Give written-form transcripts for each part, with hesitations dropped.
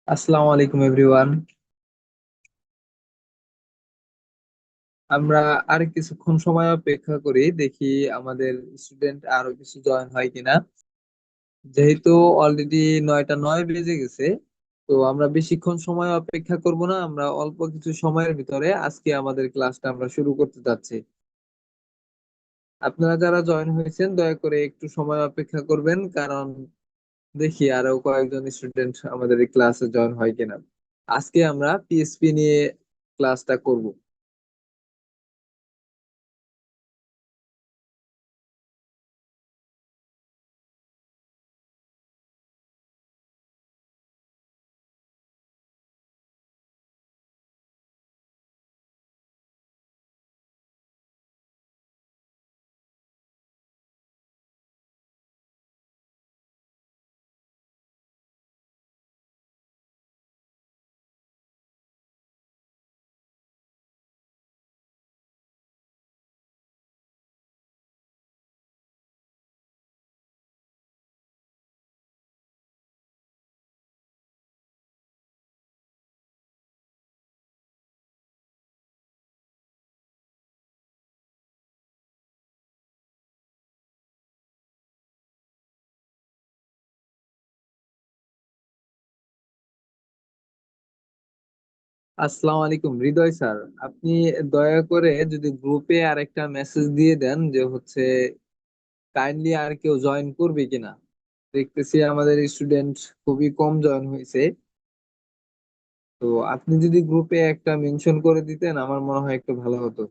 আসসালামু আলাইকুম এভরিওয়ান। আমরা আর কিছুক্ষণ সময় অপেক্ষা করি, দেখি আমাদের স্টুডেন্ট আরো কিছু জয়েন হয় কিনা। যেহেতু অলরেডি 9টা 9 বেজে গেছে, তো আমরা বেশিক্ষণ সময় অপেক্ষা করব না। আমরা অল্প কিছু সময়ের ভিতরে আজকে আমাদের ক্লাসটা আমরা শুরু করতে যাচ্ছি। আপনারা যারা জয়েন হয়েছেন দয়া করে একটু সময় অপেক্ষা করবেন, কারণ দেখি আরো কয়েকজন স্টুডেন্ট আমাদের এই ক্লাসে জয়েন হয় কিনা। আজকে আমরা পিএসপি নিয়ে ক্লাসটা করব। আসসালামু আলাইকুম হৃদয় স্যার। আপনি দয়া করে যদি গ্রুপে আরেকটা মেসেজ দিয়ে দেন যে হচ্ছে কাইন্ডলি আর কেউ জয়েন করবে কিনা। দেখতেছি আমাদের স্টুডেন্ট খুবই কম জয়েন হয়েছে। তো আপনি যদি গ্রুপে একটা মেনশন করে দিতেন আমার মনে হয় একটু ভালো হতো।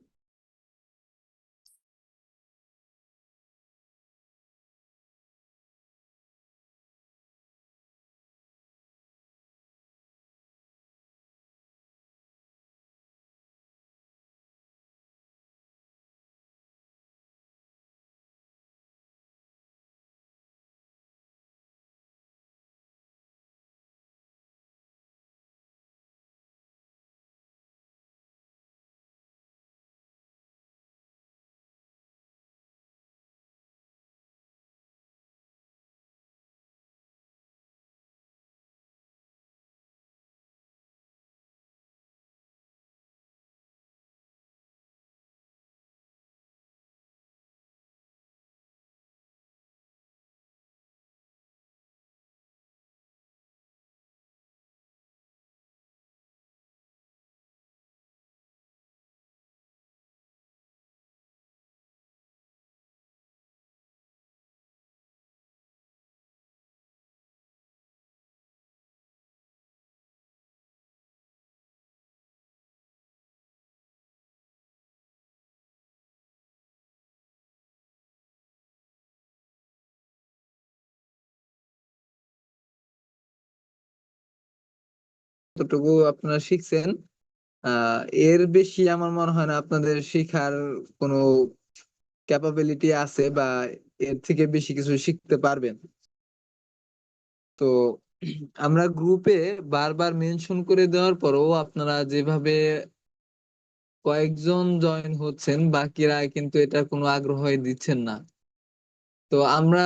যতটুকু আপনারা শিখছেন, এর বেশি আমার মনে হয় না আপনাদের শেখার কোনো ক্যাপাবিলিটি আছে, বা এর থেকে বেশি কিছু শিখতে পারবেন। তো আমরা গ্রুপে বারবার মেনশন করে দেওয়ার পরও আপনারা যেভাবে কয়েকজন জয়েন হচ্ছেন, বাকিরা কিন্তু এটা কোনো আগ্রহই দিচ্ছেন না। তো আমরা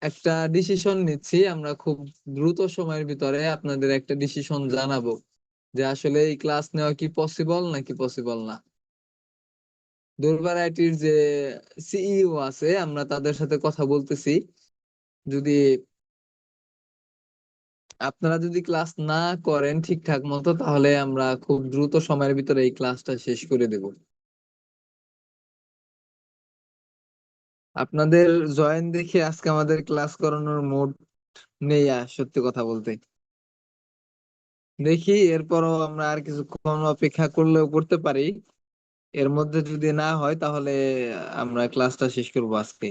একটা ডিসিশন নিচ্ছি, আমরা খুব দ্রুত সময়ের ভিতরে আপনাদের একটা ডিসিশন জানাবো যে আসলে এই ক্লাস নেওয়া কি পসিবল নাকি পসিবল না। দুর্বার আইটির যে সিইও আছে, আমরা তাদের সাথে কথা বলতেছি। যদি আপনারা যদি ক্লাস না করেন ঠিকঠাক মতো, তাহলে আমরা খুব দ্রুত সময়ের ভিতরে এই ক্লাসটা শেষ করে দেব। আপনাদের জয়েন দেখে আজকে আমাদের ক্লাস করানোর মুড নেই, সত্যি কথা বলতে। দেখি এরপরও আমরা আর কিছুক্ষণ অপেক্ষা করলেও করতে পারি। এর মধ্যে যদি না হয় তাহলে আমরা ক্লাসটা শেষ করবো আজকে।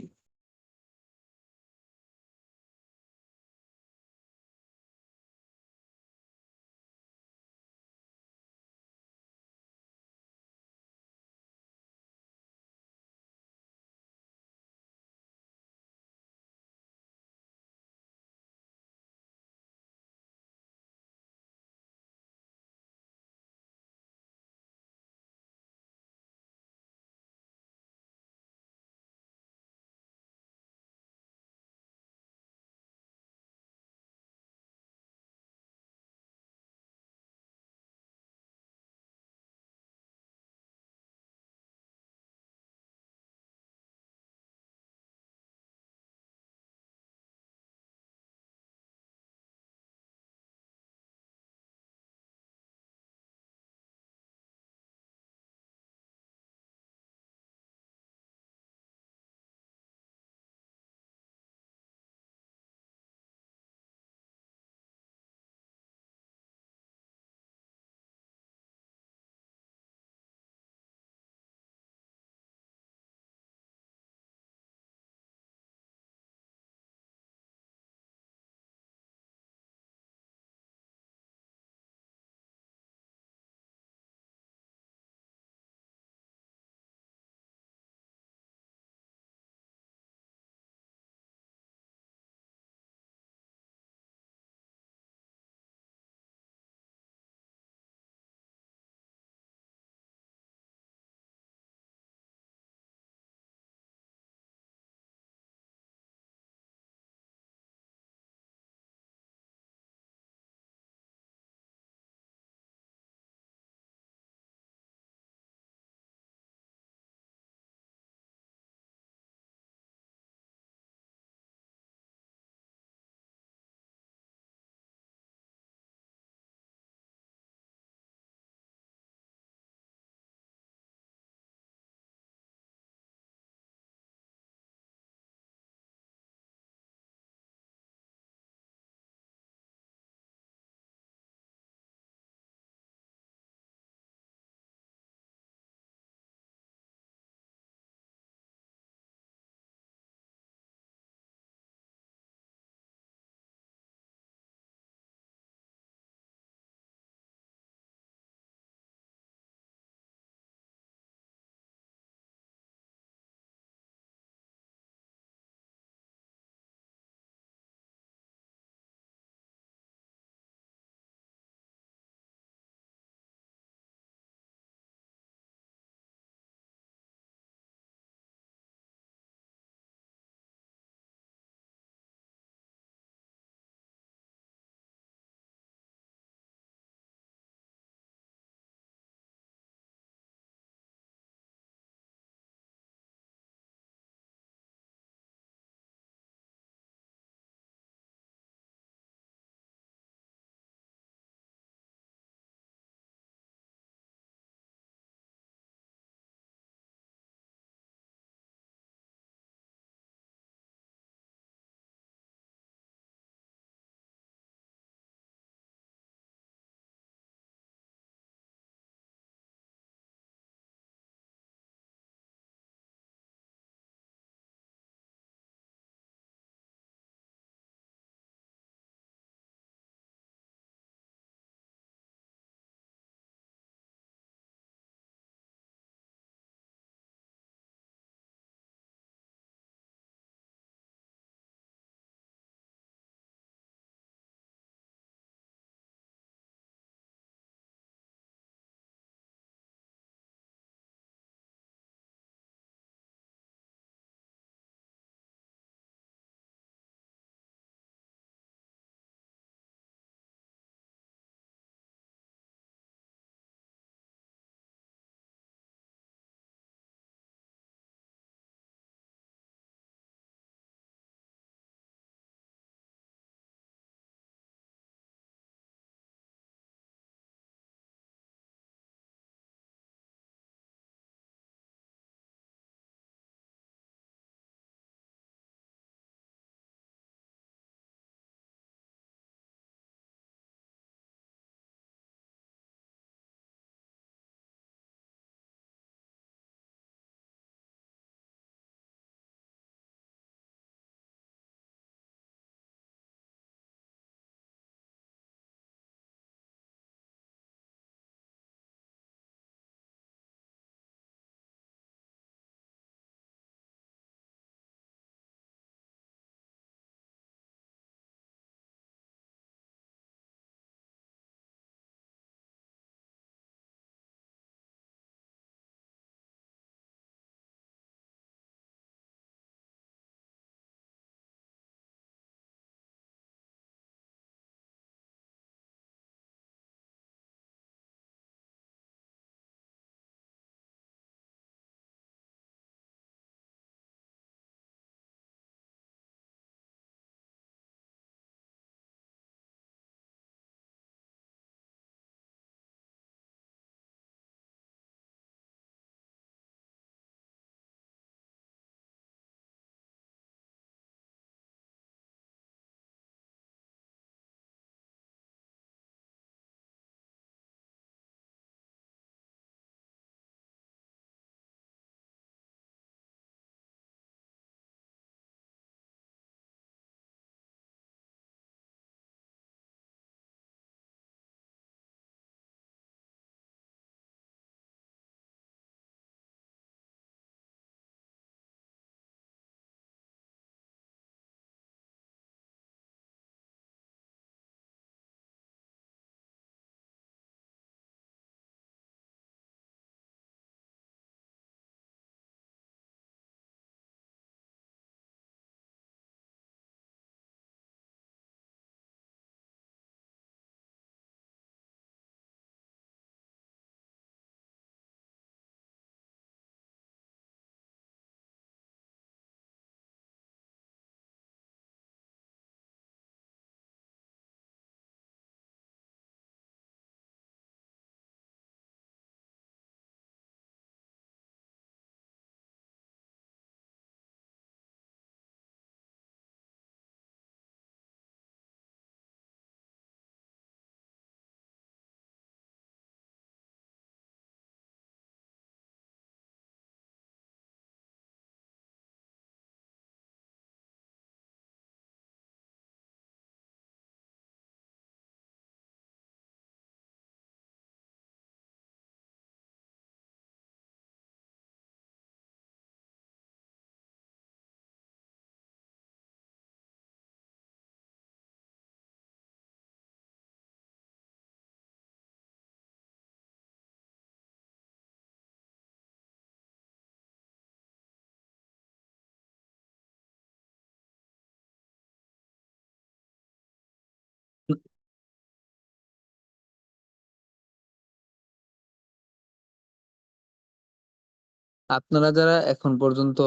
আপনারা যারা এখন পর্যন্ত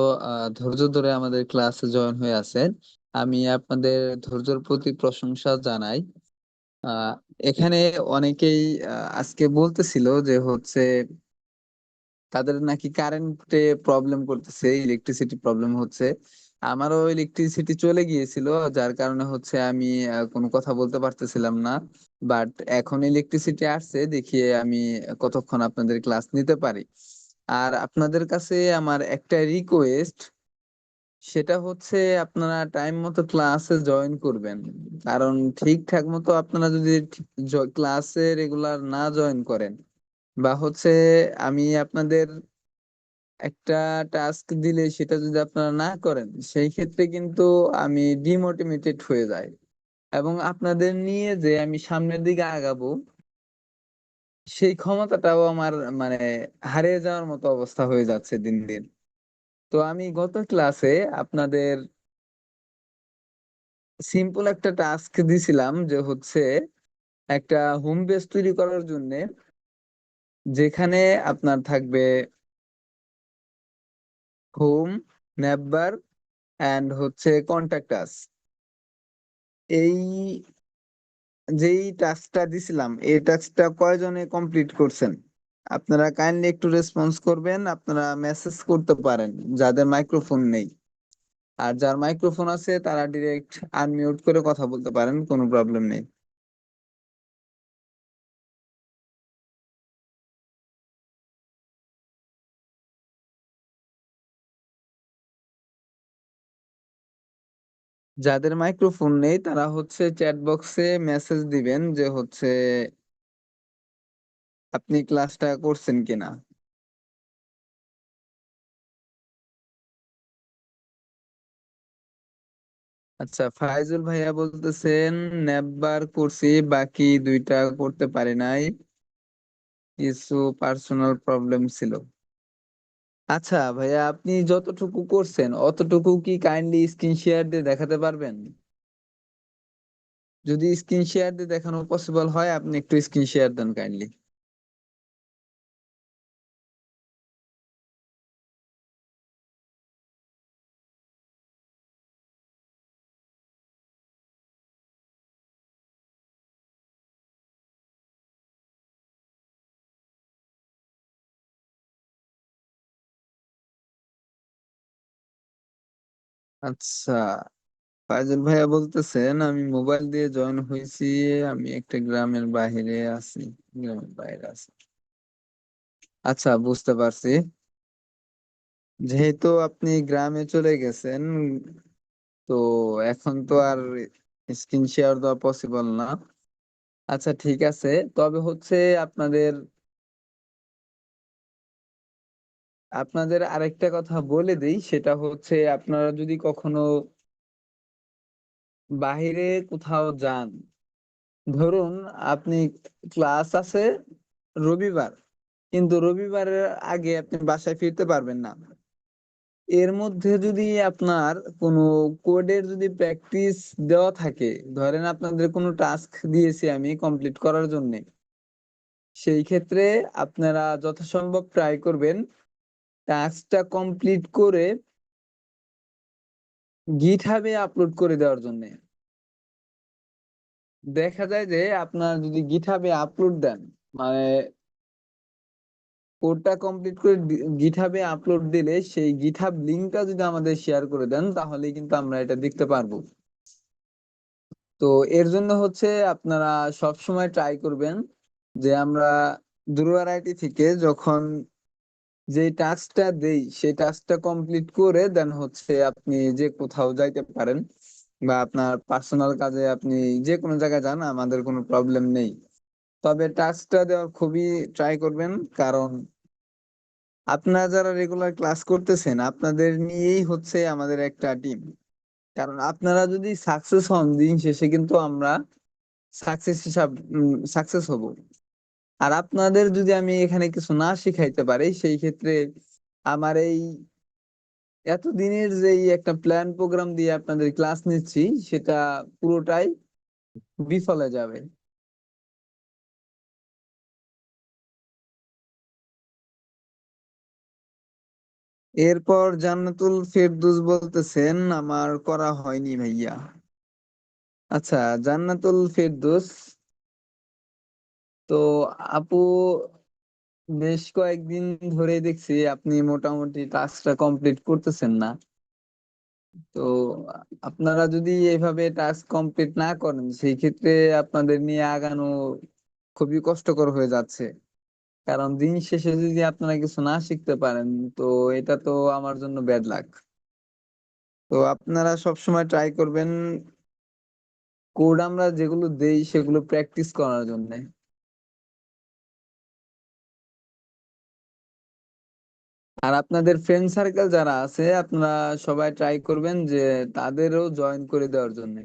ধৈর্য ধরে আমাদের ক্লাসে জয়েন হয়ে আছেন, আমি আপনাদের ধৈর্যের প্রতি প্রশংসা জানাই। আহ এখানে অনেকেই আজকে বলতেছিল যে হচ্ছে তাদের নাকি কারেন্টে প্রবলেম করতেছে, ইলেকট্রিসিটি প্রবলেম হচ্ছে। আমারও ইলেকট্রিসিটি চলে গিয়েছিল, যার কারণে হচ্ছে আমি কোনো কথা বলতে পারতেছিলাম না। বাট এখন ইলেকট্রিসিটি আসছে, দেখিয়ে আমি কতক্ষণ আপনাদের ক্লাস নিতে পারি। আর আপনাদের কাছে আমার একটা রিকোয়েস্ট, সেটা হচ্ছে আপনারা টাইম মতো ক্লাসে জয়েন করবেন। কারণ ঠিকঠাক মতো আপনারা যদি ক্লাসে রেগুলার না জয়েন করেন, বা হচ্ছে আমি আপনাদের একটা টাস্ক দিলে সেটা যদি আপনারা না করেন, সেই ক্ষেত্রে কিন্তু আমি ডিমোটিভেটেড হয়ে যাই, এবং আপনাদের নিয়ে যে আমি সামনের দিকে আগাবো সেই ক্ষমতাটাও আমার মানে হারিয়ে যাওয়ার মতো অবস্থা হয়ে যাচ্ছে দিন দিন। তো আমি গত ক্লাসে আপনাদের সিম্পল একটা টাস্ক দিছিলাম, যে হচ্ছে একটা হোম পেজ তৈরি করার জন্য, যেখানে আপনার থাকবে হোম, নেভার এন্ড হচ্ছে কন্টাক্ট আস। এই যেই টাস্কটা দিছিলাম, এই টাস্কটা কয়জনে কমপ্লিট করছেন? আপনারা কাইন্ডলি একটু রেসপন্স করবেন। আপনারা মেসেজ করতে পারেন যাদের মাইক্রোফোন নেই, আর যার মাইক্রোফোন আছে তারা ডিরেক্ট আনমিউট করে কথা বলতে পারেন, কোনো প্রবলেম নেই। যাদের মাইক্রোফোন নেই তারা হচ্ছে চ্যাট বক্সে মেসেজ দিবেন যে হচ্ছে আপনি ক্লাসটা করছেন কিনা। আচ্ছা, ফাইজুল ভাইয়া বলতেছেন নেববার করছি, বাকি দুইটা করতে পারি নাই, কিছু পার্সোনাল প্রবলেম ছিল। আচ্ছা ভাইয়া, আপনি যতটুকু করছেন অতটুকু কি কাইন্ডলি স্ক্রিন শেয়ার দিয়ে দেখাতে পারবেন? যদি স্ক্রিন শেয়ার দিয়ে দেখানো পসিবল হয়, আপনি একটু স্ক্রিন শেয়ার দেন কাইন্ডলি। আচ্ছা, ফাইজুল ভাইয়া বলতেছেন আমি মোবাইল দিয়ে জয়েন হয়েছি, আমি একটা গ্রামের বাইরে আছি, গ্রামের বাইরে আছি। আচ্ছা, বুঝতে পারছি। যেহেতু আপনি গ্রামে চলে গেছেন, তো এখন তো আর স্ক্রিন শেয়ার দেওয়া পসিবল না। আচ্ছা ঠিক আছে, তবে হচ্ছে আপনাদের আপনাদের আরেকটা কথা বলে দিই, সেটা হচ্ছে আপনারা যদি কখনো বাহিরে কোথাও যান, ধরুন আপনি ক্লাস আছে রবিবার, কিন্তু রবিবারের আগে আপনি বাসায় ফিরতে পারবেন না, এর মধ্যে যদি আপনার কোনো কোডের যদি প্র্যাকটিস দেওয়া থাকে, ধরেন আপনাদের কোনো টাস্ক দিয়েছি আমি কমপ্লিট করার জন্য, সেই ক্ষেত্রে আপনারা যথাসম্ভব ট্রাই করবেন টাস্কটা কমপ্লিট করে গিটহাবে আপলোড করে দেওয়ার জন্য। দেখা যায় যে আপনার যদি গিটহাবে আপলোড দেন, মানে কোডটা কমপ্লিট করে গিটহাবে আপলোড দিলে সেই গিটহাব লিংকটা যদি আমাদের শেয়ার করে দেন, তাহলে কিন্তু আমরা এটা দেখতে পারবো। তো এর জন্য হচ্ছে আপনারা সব সময় ট্রাই করবেন যে আমরা দুর্বার আইটি থেকে যখন যে টাস্কটা দেই সেই টাস্কটা কমপ্লিট করে দেন হচ্ছে আপনি যে কোথাও যাইতে পারেন, বা আপনার পার্সোনাল কাজে আপনি যে কোনো জায়গায় যান, আমাদের কোনো প্রবলেম নেই। তবে টাস্কটা দেওয়ার খুবই ট্রাই করবেন, কারণ আপনারা যারা রেগুলার ক্লাস করতেছেন আপনাদের নিয়েই হচ্ছে আমাদের একটা টিম। কারণ আপনারা যদি সাকসেস হন, দিন শেষে কিন্তু আমরা সাকসেস হব। আর আপনাদের যদি আমি এখানে কিছু না শিখাইতে পারি, সেই ক্ষেত্রে আমার এই এতদিনের যে এই একটা প্ল্যান প্রোগ্রাম দিয়ে আপনাদের ক্লাস নিচ্ছি, সেটা পুরোটাই বিফলে যাবে। এরপর জান্নাতুল ফেরদৌস বলতেছেন আমার করা হয়নি ভাইয়া। আচ্ছা, জান্নাতুল ফেরদৌস, তো আপু বেশ কয়েকদিন ধরে দেখছি আপনি মোটামুটি টাস্কটা কমপ্লিট করতেছেন না। তো আপনারা যদি এইভাবে টাস্ক কমপ্লিট না করেন সেই ক্ষেত্রে আপনাদের নিয়ে আগানো খুবই কষ্টকর হয়ে যাচ্ছে। কারণ দিন শেষে যদি আপনারা কিছু না শিখতে পারেন, তো এটা তো আমার জন্য ব্যাড লাক। তো আপনারা সবসময় ট্রাই করবেন কোড আমরা যেগুলো দেই সেগুলো প্র্যাকটিস করার জন্য। আর আপনাদের ফ্রেন্ড সার্কেল যারা আছে আপনারা সবাই ট্রাই করবেন যে তাদেরও জয়েন করে দেওয়ার জন্য।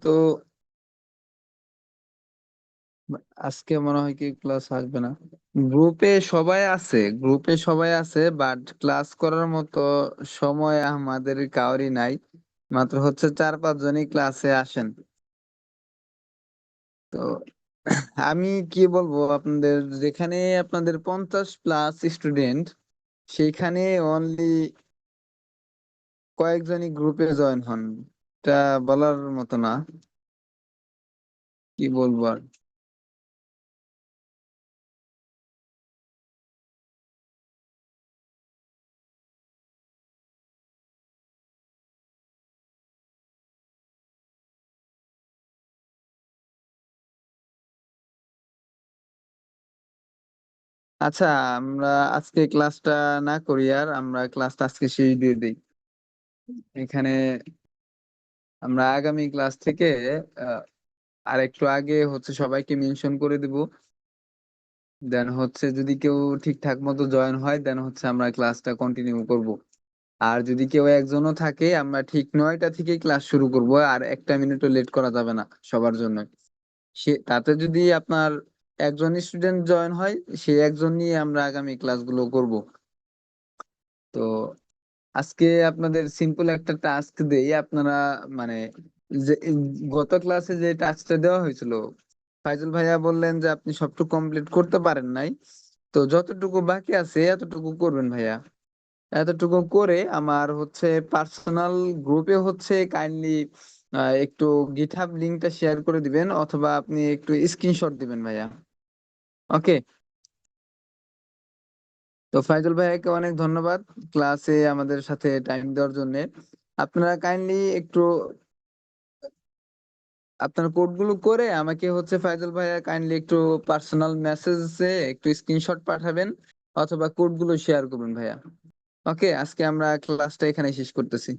তো আজকে মনে হয় কি ক্লাস আসবে না। গ্রুপে সবাই আছে, বাট ক্লাস করার মতো সময় আমাদের কারোরই নাই। মাত্র হচ্ছে 4-5 জনই ক্লাসে আসেন। তো আমি কি বলবো আপনাদের, যেখানে আপনাদের 50+ স্টুডেন্ট সেইখানে অনলি কয়েকজনই গ্রুপে জয়েন হন, এটা বলার মতো না। কি বলবো আর। আচ্ছা, আমরা আজকে ক্লাসটা না করি, আর আমরা ক্লাসটা আজকে শেষ দিয়ে দিই এখানে। আমরা আগামী ক্লাস থেকে আহ, আর একটু আগে হচ্ছে সবাইকে মেনশন করে দিব। দেন হচ্ছে যদি কেউ ঠিকঠাক মতো জয়েন হয় দেন হচ্ছে আমরা ক্লাসটা কন্টিনিউ করব। আর যদি কেউ একজনও থাকে আমরা ঠিক 9টা থেকে ক্লাস শুরু করব, আর একটা মিনিটও লেট করা যাবে না সবার জন্য। সে তাতে যদি আপনার একজন স্টুডেন্ট জয়েন হয়, সেই একজন নিয়ে আমরা আগামী ক্লাসগুলো করব। তো আজকে আপনাদের সিম্পল একটা টাস্ক দেই আপনারা, মানে যে গত ক্লাসে যে টাস্কটা দেওয়া হয়েছিল ফাইজুল ভাইয়া বললেন যে আপনি সবটুকু কমপ্লিট করতে পারেন নাই, তো যতটুকু বাকি আছে এতটুকু করবেন ভাইয়া। এতটুকু করে আমার হচ্ছে পার্সোনাল গ্রুপে হচ্ছে কাইন্ডলি একটু গিটহাব লিংকটা শেয়ার করে দিবেন, অথবা আপনি একটু স্ক্রিনশট দিবেন ভাইয়া। ওকে। তো ফাইজুল ভাইয়াকে অনেক ধন্যবাদ ক্লাসে আমাদের সাথে টাইম দেওয়ার জন্য। আপনারা কাইন্ডলি একটু আপনার কোডগুলো করে আমাকে হচ্ছে ফাইজুল ভাইয়া কাইন্ডলি একটু পার্সোনাল মেসেজে একটু স্ক্রিনশট পাঠাবেন, অথবা কোডগুলো শেয়ার করবেন ভাইয়া। ওকে, আজকে আমরা ক্লাসটা এখানে শেষ করতেছি।